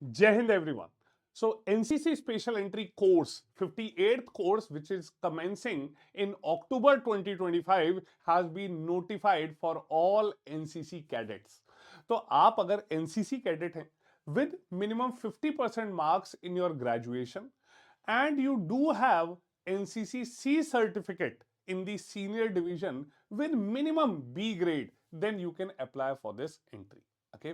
Jai Hind everyone. So NCC Special Entry course, 58th course which is commencing in October 2025 has been notified for all NCC cadets. तो आप अगर NCC cadet हैं with minimum 50% marks in your graduation and you do have NCC C certificate in the senior division with minimum B grade, then you can apply for this entry. Okay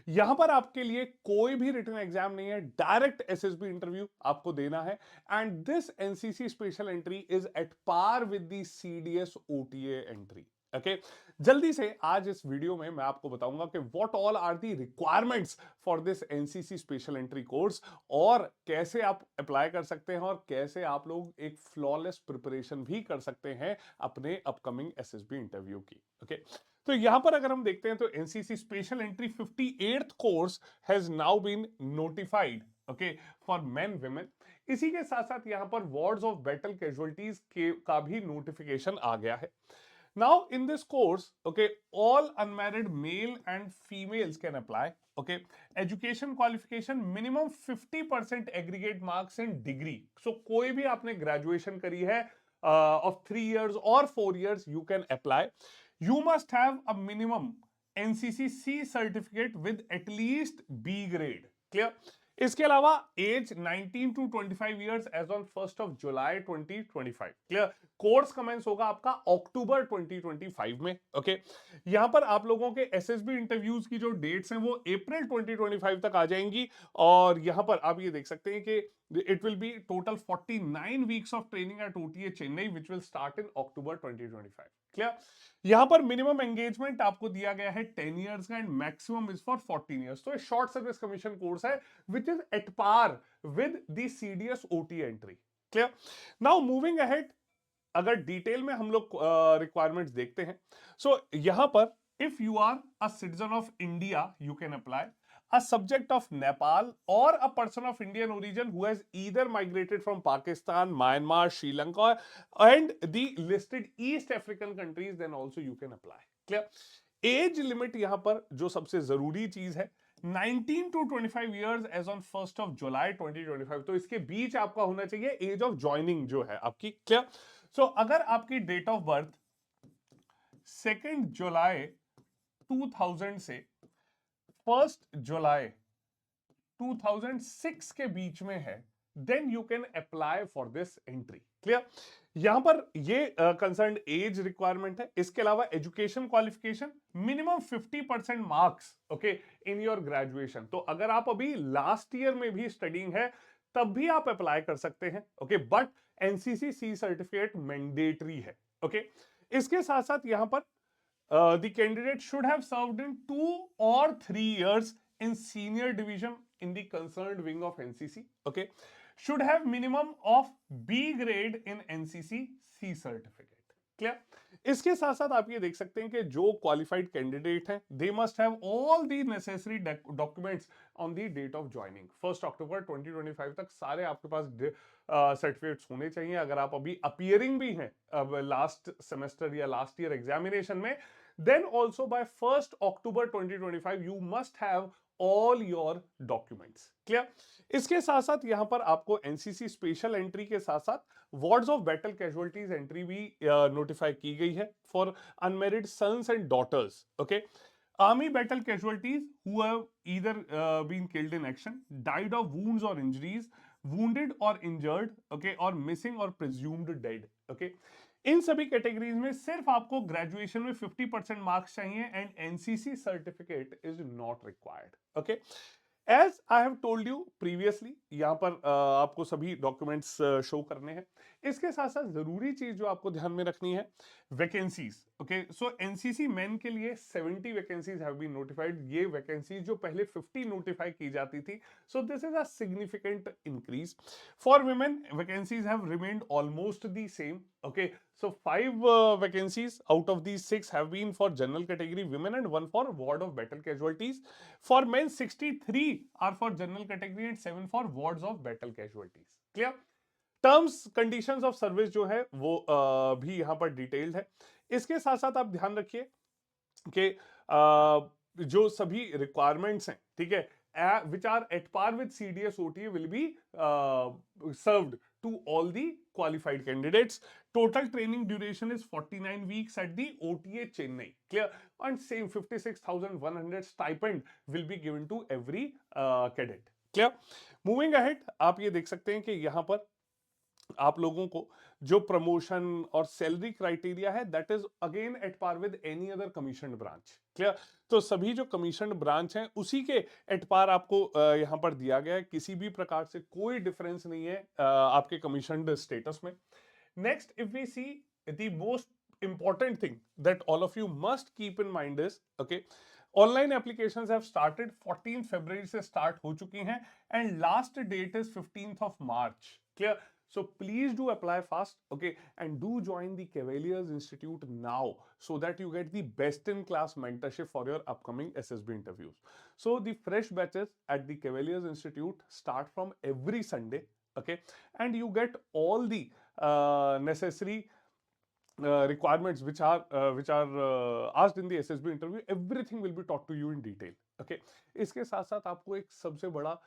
यहां पर आपके लिए कोई भी written exam नहीं है, direct SSB interview आपको देना है and this NCC special entry is at par with the CDS OTA entry. Okay जल्दी से आज इस वीडियो में मैं आपको बताऊंगा कि what all are the requirements for this NCC special entry course और कैसे आप अप्लाई कर सकते हैं और कैसे आप लोग एक फ्लॉलेस प्रिपरेशन भी कर सकते हैं अपने अपकमिंग एसएसबी इंटरव्यू की। ओके तो यहां पर अगर हम देखते हैं तो NCC special entry 58th course has now been notified okay for men women. इसी के साथ साथ यहां पर वार्ड्स ऑफ बैटल कैजुअलिटीज के का भी नोटिफिकेशन आ गया है। Now in this course, okay, all unmarried male and females can apply. Okay, education qualification minimum 50% aggregate marks in degree. So कोई भी आपने graduation करी है of 3 years or 4 years, you can apply. You must have a minimum NCC C certificate with at least B grade. Clear? इसके अलावा age 19 to 25 years age on 1 July 2025। Clear? Course commences होगा आपका अक्टूबर 2025 में। Okay यहां पर आप लोगों के एसएसबी इंटरव्यूज की जो डेट्स हैं वो अप्रैल 2025 तक आ जाएंगी और यहां पर आप ये देख सकते हैं कि it will be total 49 weeks of training at OTA Chennai which will start in October 2025. Clear? यहां पर मिनिमम एंगेजमेंट आपको दिया गया है 10 इयर्स का and maximum is for 14 years. तो शॉर्ट सर्विस कमीशन कोर्स है which is at par with the CDS OT entry. Clear? Now moving ahead, अगर डिटेल में हम लोग रिक्वायरमेंट्स देखते हैं सो यहां पर if you are a citizen of India you can apply, a subject of Nepal or a person of Indian origin who has either migrated from Pakistan, Myanmar, Sri Lanka and the listed East African countries, then also you can apply. Clear? Age limit यहां पर जो सबसे जरूरी चीज है 19 to 25 years age on 1 July 2025। तो इसके बीच आपका होना चाहिए एज ऑफ ज्वाइनिंग जो है आपकी। क्लियर? सो अगर आपकी डेट ऑफ बर्थ 2 जुलाई 2000 से 1 जुलाई 2006 के बीच में है then you can apply for this entry. Clear? यहां पर ये कंसर्न एज रिक्वायरमेंट है। इसके अलावा education qualification minimum 50% marks okay in your graduation. तो अगर आप अभी लास्ट ईयर में भी स्टडिंग है तब भी आप अप्लाई कर सकते हैं। Okay but NCC C certificate mandatory है। ओके इसके साथ साथ यहां पर the candidate should have served in 2 or 3 years in senior division in the concerned wing of NCC. Okay, should have minimum of B grade in NCC C certificate. Clear? इसके साथ साथ आप ये देख सकते हैं कि जो क्वालिफाइड कैंडिडेट हैं they must have all the necessary documents on the date of joining. 1 अक्टूबर 2025 तक सारे आपके पास सर्टिफिकेट्स होने चाहिए। अगर आप अभी अपियरिंग भी हैं लास्ट सेमेस्टर या लास्ट ईयर एग्जामिनेशन में then also by 1 October 2025 you must have all your documents. Clear? इसके साथ साथ यहां पर आपको एनसीसी स्पेशल एंट्री के साथ साथ wards of battle casualties entry भी नोटिफाई की गई है for unmarried sons and daughters. Okay army battle casualties who have either been killed in action, died of wounds or injuries, wounded or injured, okay, or missing or presumed dead. Okay, इन सभी categories में सिर्फ आपको graduation में 50% marks चाहिए and NCC certificate is not required. Okay as I have told you previously यहां पर आपको सभी डॉक्यूमेंट्स शो करने हैं। इसके साथ साथ जरूरी चीज जो आपको ध्यान में रखनी है vacancies. Okay so NCC main के लिए 70 वैकेंसीज हैव बीन नोटिफाइड। ये वैकेंसीज जो पहले 50 नोटिफाई की जाती थी so this is a significant increase. For women vacancies have remained almost the same. Okay, so 5 vacancies out of these 6 have been for general category women and 1 for ward of battle casualties. For men 63 are for general category and 7 for wards of battle casualties. Clear? Terms conditions of service जो है वो भी यहां पर detailed है। इसके साथ साथ आप ध्यान रखिए कि जो सभी रिक्वायरमेंट्स हैं ठीक है which are at par with CDS OTA will be served to all the qualified candidates. Total training duration is 49 weeks at the OTA Chennai. Clear? And same 56,100 stipend will be given to every cadet. Clear? Moving ahead, आप ये देख सकते हैं कि यहाँ पर आप लोगों को जो प्रमोशन और सैलरी क्राइटेरिया है that is again at par with any other commission branch. Clear? तो सभी जो कमीशन ब्रांच हैं उसी के एट पार आपको यहां पर दिया गया है. किसी भी प्रकार से कोई डिफरेंस नहीं है आपके कमीशन स्टेटस में. Next, if we see the most important thing that all of you must keep in mind is, okay, online applications have started. 14 February से start हो चुकी हैं and last date is 15th of March. Clear? So please do apply fast, okay, and do join the Cavaliers Institute now so that you get the best in class mentorship for your upcoming SSB interviews. So the fresh batches at the Cavaliers Institute start from every Sunday, okay, and you get all the necessary requirements which are asked in the SSB interview. Everything will be taught to you in detail. Okay, इसके साथ साथ आपको एक सबसे बड़ा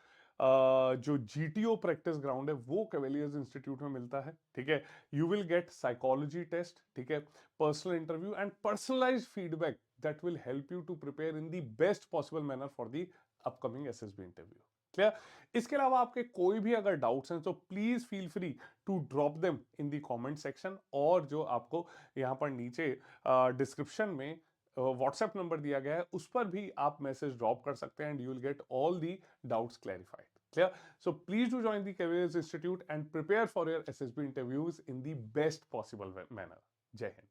जो GTO practice ground है वो कैवेलियर्स इंस्टीट्यूट में मिलता है. ठीक है, you will get psychology test, ठीक है, personal interview and personalized feedback that will help you to prepare in the best possible manner for the upcoming SSB interview. Clear? इसके अलावा आपके कोई भी अगर डाउट्स हैं तो please feel free to drop them in the comment section, और जो आपको यहाँ पर नीचे डिस्क्रिप्शन में व्हाट्सएप नंबर दिया गया है उस पर भी आप मैसेज ड्रॉप कर सकते हैं and you will get all the doubts clarified. Clear? So please do join the carriers institute and prepare for your SSB interviews in the best possible manner. जय हिंद.